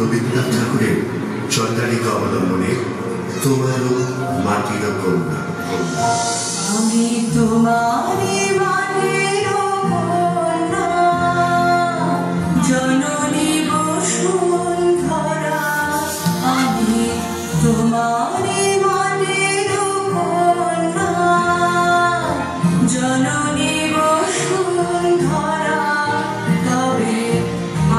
রবীন্দ্রনাথ ঠাকুরের চন্দ্রালিকা অবলম্বনে তোমারও মাটির কন্যা। আমি তোমারই মাটির কন্যা, জননী বসুন্ধরা। আমি তোমারই মাটির কন্যা, জননী বসুন্ধরা। তবে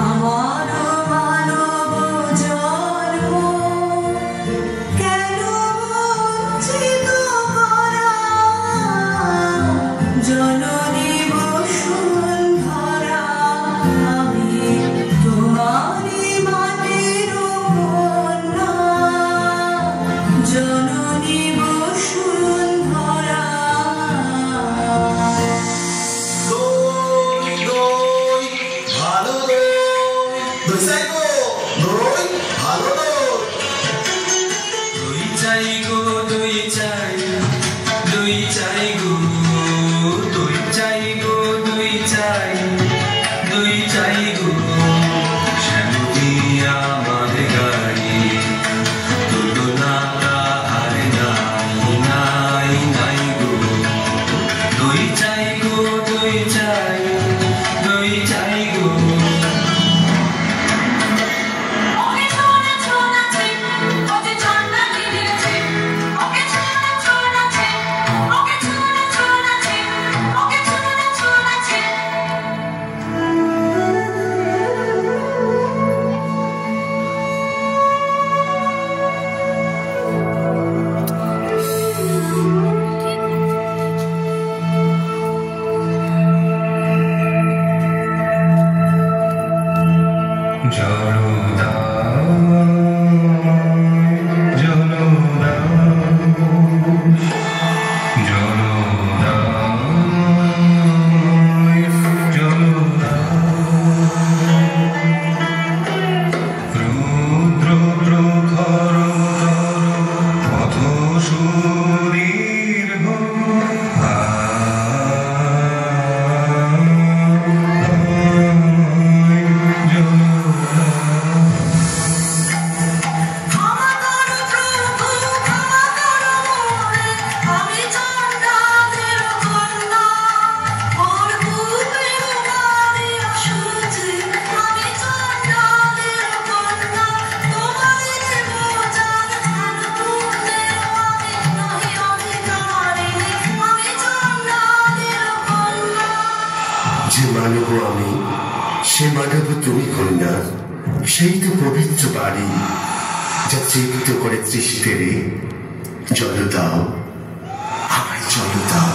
আমার মানব জন্ম কেন বঞ্চিত করা, জননী বসুন্ধরা। আমি তোমারই মাটির কন্যা, জননী বসুন্ধরা। দই দই ভালো দই, দই চাই গো, দই ভালো দই। দই চাই গো, দই চাই, দই চাই গো, দই চাই গো, দই চাই, দই চাই গো। শ্যামলী আমার গাড়ি, তুলনা তাহার নাই নাই নাই গো। দই চাই গো, দই চাই, দই চাই গো। ওকে ছোনা ছোনা চিপ, ওকে চন্না দিয়েছে। ওকে ছোনা ছোনা চিপ, ওকে ছোনা ছোনা চিপ, ওকে ছোনা ছোনা চিপ। জলদা জলদা জলদা জলদা রুদ্র প্রখর পথ সুদীর্ঘ ক্ষমা করো প্রভু, ক্ষমা করো মোরে। আমি চন্ডালের কন্যা, ওর বুকে মারি অসুচি। আমি চন্ডালের কন্যা, তোমারই দেব জান ধ্যান পুণ্যের। আমি নহি অধিকারিণী, আমি চন্ডালের কন্যা। যে মানব আমি, সে মানব তুমি কন্যা। সেই তো পবিত্র বাড়ি, যা তৃপ্ত করে তৃষ্ণেরে। জল দাও, আমায় জল দাও।